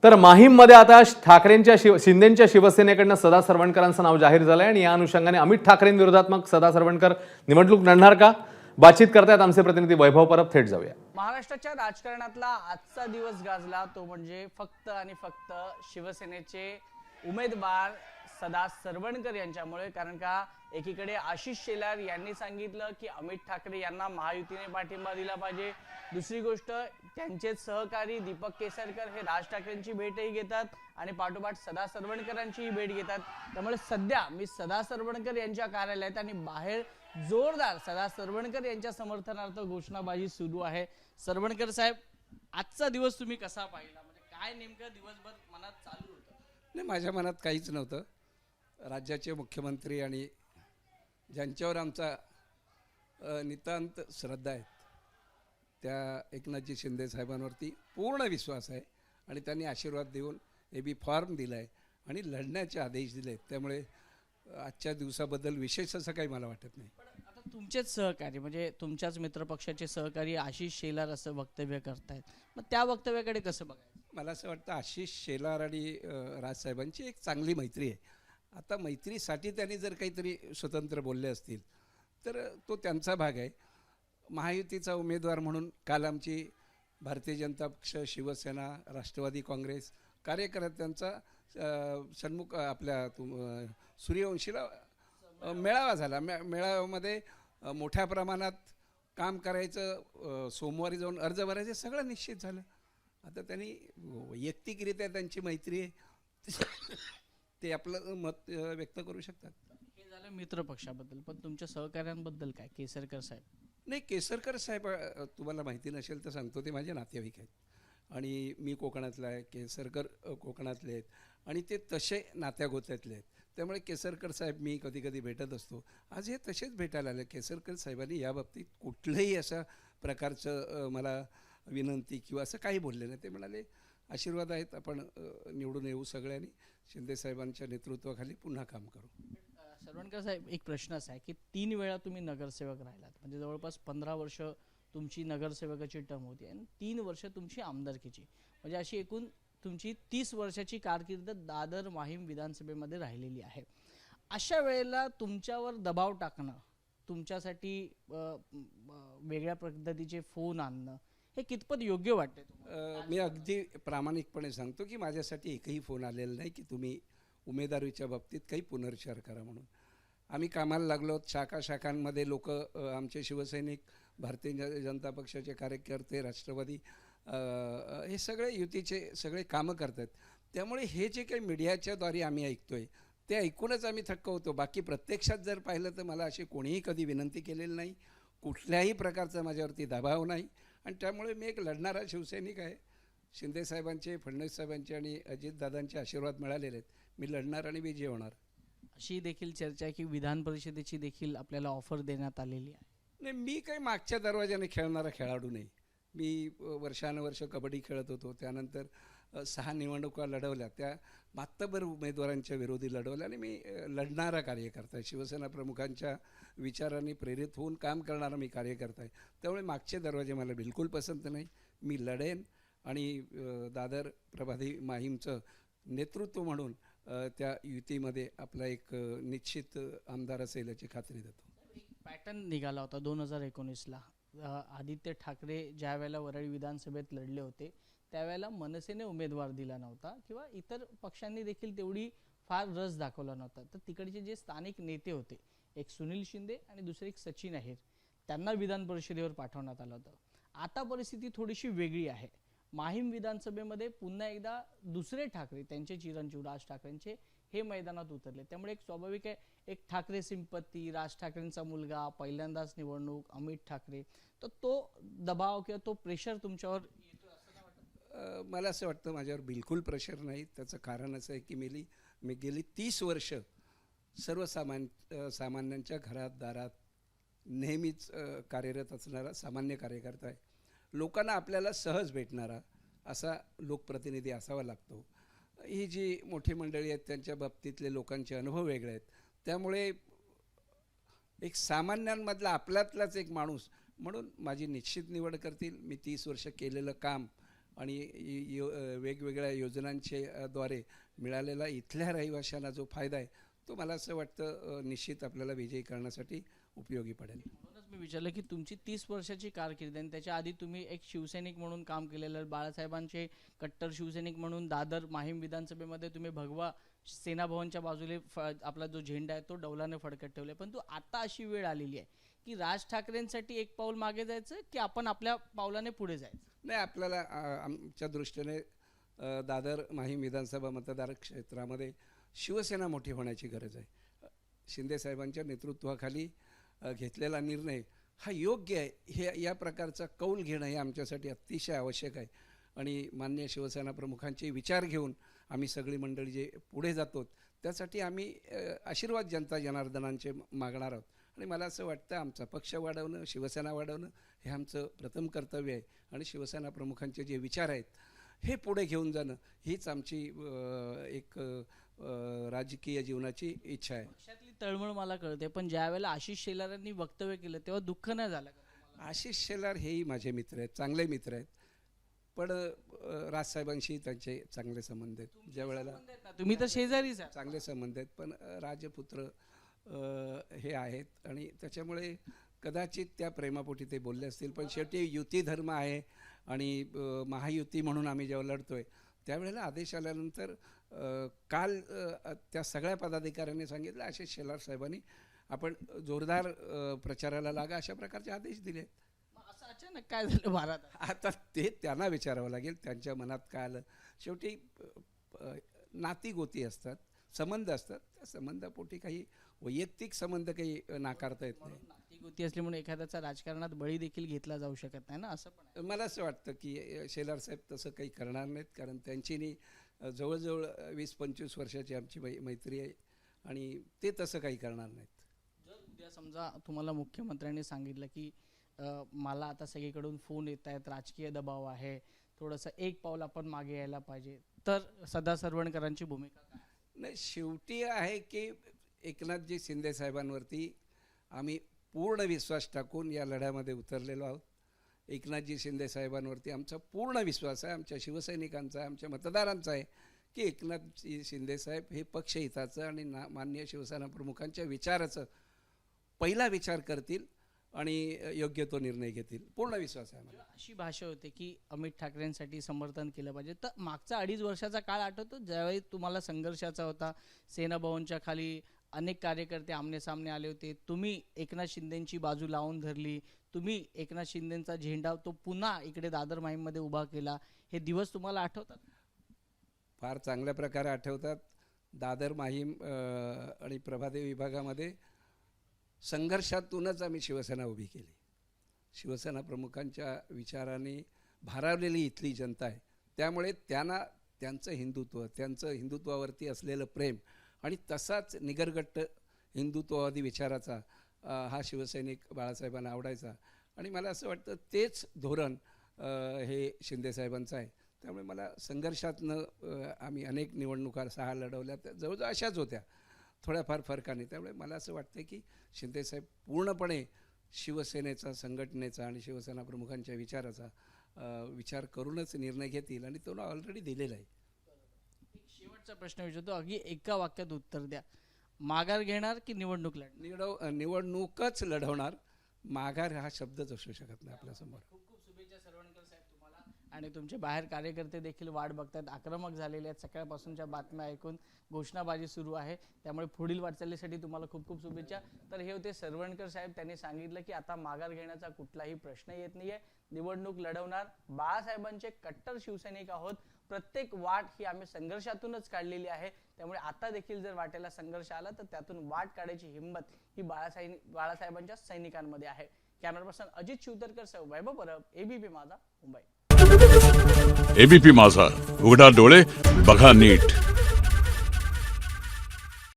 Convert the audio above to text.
तर माहीममध्ये आता शिंदेंच्या शिवसेनेकडनं सदा सरवणकरांचं नाव जाहीर झालंय आणि या अनुषंगाने अमित ठाकरेंविरोधात मग सदा सरवणकर निवडणूक लढणार का? बातचीत करतायत आमचे प्रतिनिधी वैभव परब. थेट जाऊया. महाराष्ट्राच्या राजकारणातला आजचा दिवस गाजला तो म्हणजे फक्त आणि फक्त शिवसेनेचे उमेदवार सदा सरवणकर यांच्यामुळे. कारण का एकीकडे आशिष शेलार यांनी सांगितलं की अमित ठाकरे यांना महायुतीने पाठिंबा दिला पाहिजे. दुसरी गोष्ट त्यांचे सहकारी दीपक केसरकर हे राज ठाकरेंची भेटही घेतात आणि पाठोपाठ सदा सरवणकरांचीही भेट घेतात. त्यामुळे सध्या मी सदा सरवणकर यांच्या कार्यालयात आणि बाहेर जोरदार सदा सरवणकर यांच्या समर्थनार्थ घोषणाबाजी सुरू आहे. सरवणकर साहेब, आजचा दिवस तुम्ही कसा पाहिला? म्हणजे काय नेमकं दिवसभर मनात चालू होतं? नाही, माझ्या मनात काहीच नव्हतं. राज्याचे मुख्यमंत्री आणि ज्यांच्यावर आमचा नितांत श्रद्धा आहे त्या एकनाथजी शिंदे साहेबांवरती पूर्ण विश्वास आहे आणि त्यांनी आशीर्वाद देऊन बी फॉर्म दिला आहे आणि लढण्याचे आदेश दिले आहेत. त्यामुळे आजच्या दिवसाबद्दल विशेष असं काही मला वाटत नाही. आता तुमचेच सहकारी म्हणजे तुमच्याच मित्रपक्षाचे सहकारी आशिष शेलार असं वक्तव्य करतायत, मग त्या वक्तव्याकडे कसं बघायचं? मला असं वाटतं आशिष शेलार आणि राजसाहेबांची एक चांगली मैत्री आहे. आता मैत्रीसाठी त्यांनी जर काहीतरी स्वतंत्र बोलले असतील तर तो त्यांचा भाग आहे. महायुतीचा उमेदवार म्हणून काल आमची भारतीय जनता पक्ष, शिवसेना, राष्ट्रवादी काँग्रेस कार्यकर्त्यांचा सन्मुख आपल्या सूर्यवंशीला मेळावा झाला. मेळाव्यामध्ये मोठ्या प्रमाणात काम करायचं, सोमवारी जाऊन अर्ज भरायचे सगळं निश्चित झालं. आता त्यांनी वैयक्तिकरित्या त्यांची मैत्री आहे ते आपलं मत व्यक्त करू शकतात. हे झालं मित्रपक्षाबद्दल, पण तुमच्या सहकाऱ्यांबद्दल काय? केसरकर साहेब. नाही, केसरकर साहेब तुम्हाला माहिती नसेल तर सांगतो, ते माझे नातेवाईक आहेत आणि मी कोकणातला आहे, केसरकर कोकणातले आहेत आणि ते तसे नात्या गोत्यातले आहेत. त्यामुळे केसरकर साहेब मी कधी कधी भेटत असतो. आज हे तसेच भेटायला आले. केसरकर साहेबांनी याबाबतीत कुठलंही अशा प्रकारचं मला विनंती किंवा असं काही बोलले नाही. ते म्हणाले आशीर्वाद आहेत, आपण निवडून येऊ सगळ्यांनी, शिंदे साहेबांच्या नेतृत्वाखाली पुन्हा काम करू. सरवणकर साहेब, एक प्रश्न असा आहे की 3 वेळा तुम्ही नगरसेवक राहिलात, म्हणजे जवळपास 15 वर्ष तुमची नगरसेवकाची टर्म होती आणि 3 वर्ष तुमची आमदारकीची, म्हणजे अशी एकूण तुमची 30 वर्षाची कारकीर्द दादर माहीम विधानसभेमध्ये राहिलेली आहे. अशा वेळेला तुमच्यावर दबाव टाकणं, तुमच्यासाठी वेगळ्या पद्धतीचे फोन आणणं हे कितपत योग्य वाटते? मी अगदी प्रामाणिकपणे सांगतो की माझ्यासाठी एकही फोन आलेला नाही की तुम्ही उमेदवारीच्या बाबतीत काही पुनर्विचार करा म्हणून. आम्ही कामाला लागलो. शाखांमध्ये लोक, आमचे शिवसैनिक, भारतीय जनता पक्षाचे कार्यकर्ते, राष्ट्रवादी, हे सगळे युतीचे सगळे कामं करतात. त्यामुळे हे जे काही मीडियाच्याद्वारे आम्ही ऐकतोय ते ऐकूनच आम्ही थक्क होतो. बाकी प्रत्यक्षात जर पाहिलं तर मला अशी कोणीही कधी विनंती केलेली नाही, कुठल्याही प्रकारचा माझ्यावरती दबाव नाही आणि त्यामुळे मी एक लढणारा शिवसैनिक आहे. शिंदे साहेबांचे, फडणवीस साहेबांचे आणि अजितदादांचे आशीर्वाद मिळालेले आहेत. मी लढणार आणि विजयी होणार. अशी देखील चर्चा आहे की विधान परिषदेची देखील आपल्याला ऑफर देण्यात आलेली आहे. नाही, मी काही मागच्या दरवाजाने खेळणारा खेळाडू नाही. मी वर्षानुवर्ष कबड्डी खेळत होतो. त्यानंतर 6 निवडणुका लढवल्या, त्या मातबर उमेदवारांच्या विरोधी लढवल्या आणि मी लढणारा कार्यकर्ता आहे. शिवसेना प्रमुखांच्या विचारांनी प्रेरित होऊन काम करणारा मी कार्यकर्ता आहे. त्यामुळे मागचे दरवाजे मला बिलकुल पसंत नाही. मी लढेन आणि दादर प्रभादी माहीमचं नेतृत्व म्हणून त्या युतीमध्ये आपला एक निश्चित आमदार असेल याची खात्री देतो. पॅटर्न निघाला होता 2019ला. आदित्य ठाकरे ज्या वेळेला वरळी विधानसभेत लढले होते त्यावेळेला मनसेने उमेदवार दिला नव्हता किंवा इतर पक्षांनी देखील तेवढी फार रस दाखवला नव्हता. तर तिकडचे जे स्थानिक नेते होते, एक सुनील शिंदे आणि दुसरे एक सचिन अहिर, त्यांना विधान परिषदेवर पाठवण्यात आलं होतं. आता परिस्थिती थोडीशी वेगळी आहे. माहीम विधानसभेमध्ये पुन्हा एकदा दुसरे ठाकरे, त्यांचे चिरंजीव राज ठाकरेंचे, हे मैदानात उतरले. त्यामुळे एक स्वाभाविक आहे, एक ठाकरे सिंपत्ती, राज ठाकरेंचा मुलगा, पहिल्यांदाच निवडणूक, अमित ठाकरे, तर तो दबाव किंवा तो प्रेशर तुमच्यावर येतो असं नाही वाटत? मला असं वाटतं माझ्यावर बिलकुल प्रेशर नाही. त्याचं कारण असं आहे की मी गेली 30 वर्ष सामान्यांच्या घरात दारात नेहमीच कार्यरत असणारा सामान्य कार्यकर्ता आहे. लोकांना आपल्याला सहज भेटणारा असा लोकप्रतिनिधी असावा लागतो. ही जी मोठी मंडळी आहेत त्यांच्या बाबतीतले लोकांचे अनुभव वेगळे आहेत. त्यामुळे एक सामान्यांमधला आपल्यातलाच एक माणूस म्हणून माझी निश्चित निवड करतील. मी 30 वर्ष केलेलं काम आणि वेगवेगळ्या योजनांच्या द्वारे मिळालेला इथल्या रहिवाशांना जो फायदा आहे तो मला असं वाटतं निश्चित आपल्याला विजयी करण्यासाठी उपयोगी पडेल. म्हणूनच मी विचारलं की तुमची 30 वर्षाची कारकीर्द आणि त्याच्या आधी तुम्ही एक शिवसैनिक म्हणून काम केलेलं, बाळासाहेबांचे कट्टर शिवसैनिक म्हणून दादर माहीम विधानसभेमध्ये तुम्ही भगवा सेना भवनच्या बाजूले आपला जो झेंडा आहे तो डौलाने फडकत ठेवले. परंतु आता अशी वेळ आलेली आहे की राज ठाकरेंसाठी एक पाऊल मागे जायचं की आपण आपल्या पावलाने पुढे जायचं? नाही, आपल्याला आमच्या दृष्टीने दादर माहीम विधानसभा मतदार क्षेत्रामध्ये शिवसेना मोठी होण्याची गरज आहे. शिंदे साहेबांच्या नेतृत्वाखाली घेतलेला निर्णय हा योग्य आहे, हे या प्रकारचा कौल घेणं हे आमच्यासाठी अतिशय आवश्यक आहे. आणि माननीय शिवसेना प्रमुखांचे विचार घेऊन आम्ही सगळी मंडळी जे पुढे जातो त्यासाठी आम्ही आशीर्वाद जनता जनार्दनांचे मागणार आहोत. आणि मला असं वाटतं आमचा पक्ष वाढवणं, शिवसेना वाढवणं हे आमचं प्रथम कर्तव्य आहे. आणि शिवसेना प्रमुखांचे जे विचार आहेत हे पुढे घेऊन जाणं हीच आमची एक राजकीय जीवनाची इच्छा आहे. पक्षातली तळमळ मला कळते, पण ज्या वेळेला आशिष शेलारांनी वक्तव्य केलं तेव्हा दुःख नाही झालं का तुम्हाला? आशिष शेलार हेही माझे मित्र आहेत, चांगले मित्र आहेत. पण राजसाहेबांशी त्यांचे चांगले संबंध आहेत. ज्या वेळेला संबंध आहेत ना, तुम्ही तर शेजारीच आहात. चांगले संबंध आहेत, पण राजपुत्र हे आहेत आणि त्याच्यामुळे कदाचित त्या प्रेमापोटी ते बोलले असतील. पण शेवटी युती धर्म आहे आणि महायुती म्हणून आम्ही जेव्हा लढतोय त्यावेळेला आदेश आल्यानंतर काल त्या सगळ्या पदाधिकाऱ्यांनी सांगितलं आशिष शेलार साहेबांनी आपण जोरदार प्रचाराला लागा अशा प्रकारचे आदेश दिले. मग असं अचानक काय झालं भारतात? आता ते त्यांना विचारावं लागेल त्यांच्या मनात काय आलं. शेवटी नाती गोती असतात, संबंध असतात, त्या संबंधापोटी काही वैयक्तिक संबंध काही नाकारता येत नाही. नाती गोती असल्यामुळे एखाद्याचा राजकारणात बळी देखील घेतला जाऊ शकत नाही ना, असं पण आहे. मला असं वाटतं की शेलार साहेब तसं काही करणार नाहीत, कारण त्यांची जवळजवळ 20-25 वर्षाची आमची मैत्री आहे आणि ते तसं काही करणार नाहीत. जर उद्या समजा तुम्हाला मुख्यमंत्र्यांनी सांगितलं की मला आता सगळीकडून फोन येत आहेत, राजकीय दबाव आहे, थोडंसं एक पाऊल आपण मागे यायला पाहिजे, तर सदा सरवणकरांची भूमिका काय? नाही, शेवटी आहे की एकनाथजी शिंदे साहेबांवरती आम्ही पूर्ण विश्वास टाकून या लढ्यामध्ये उतरलेलो आहोत. एकनाथजी शिंदे साहेबांवरती आमचा पूर्ण विश्वास आहे, आमच्या शिवसैनिकांचा आहे, आमच्या मतदारांचा आहे की एकनाथजी शिंदे साहेब हे पक्षहिताचं आणि माननीय शिवसेना प्रमुखांच्या विचाराचं पहिला विचार करतील आणि योग्य तो निर्णय घेतील. पूर्ण विश्वास आहे आम्हाला. अशी भाषा होते की अमित ठाकरेंसाठी समर्थन केलं पाहिजे. तर मागचा 2.5 वर्षाचा काळ आठवतो ज्यावेळी तुम्हाला संघर्षाचा होता, सेना भवनच्या खाली अनेक कार्यकर्ते आमने सामने आले होते, तुम्ही एकनाथ शिंदेंची बाजू लावून धरली, तुम्ही एकनाथ शिंदेंचा झेंडा तो पुन्हा इकडे दादर माहीममध्ये उभा केला, हे दिवस तुम्हाला आठवतात? फार चांगल्या प्रकारे आठवतात. दादर माहीम आणि प्रभादेवी विभागामध्ये संघर्षातूनच आम्ही शिवसेना उभी केली. शिवसेना प्रमुखांच्या विचाराने भारावलेली इथली जनता आहे, त्यामुळे त्यांचं हिंदुत्वावरती असलेलं प्रेम आणि तसाच निगरगट्ट हिंदुत्ववादी विचाराचा हा शिवसैनिक बाळासाहेबांना आवडायचा. आणि मला असं वाटतं तेच धोरण हे शिंदेसाहेबांचं आहे. त्यामुळे मला संघर्षातनं आम्ही अनेक निवडणुका 6 लढवल्या, त्या जवळजवळ अशाच होत्या, थोड्याफार फरकाने. त्यामुळे मला असं वाटतं की शिंदेसाहेब पूर्णपणे शिवसेनेचा, संघटनेचा आणि शिवसेना प्रमुखांच्या विचाराचा विचार करूनच निर्णय घेतील आणि तो ऑलरेडी दिलेला आहे. शेवटचा प्रश्न विचारतो, अगदी एका वाक्यात उत्तर द्या. माघार घेणार की निवडणूक लढणार? निवडणूकच लढवणार, माघार हा शब्दच असू शकत नाही आपल्यासमोर. खूप खूप शुभेच्छा सरवणकर साहेब तुम्हाला. आणि तुमचे बाहेर कार्यकर्ते देखील वाट बघतात, आक्रमक झालेले आहेत, सकाळपासूनच्या बातम्या ऐकून घोषणाबाजी सुरू आहे, त्यामुळे पुढील वाटचालीसाठी तुम्हाला खूप खूप शुभेच्छा. तर हे होते सरवणकर साहेब. त्यांनी सांगितलं की आता माघार घेण्याचा कुठलाही प्रश्न येत नाहीये, निवडणूक लढवणार, बाळासाहेबांचे कट्टर शिवसैनिक आहोत, प्रत्येक वाट ही आम्ही संघर्षातूनच काढलेली आहे, त्यामुळे आता देखील जर वाटेला संघर्ष आला तर त्यातून वाट काढायची हिंमत ही बाळासाहेबांच्या सैनिकांमध्ये आहे. कॅमेरा पर्सन अजित शिवतरकर सह वैभव परब, एबीपी माझा, मुंबई. एबीपी माझा, उघडा डोळे बघा नीट.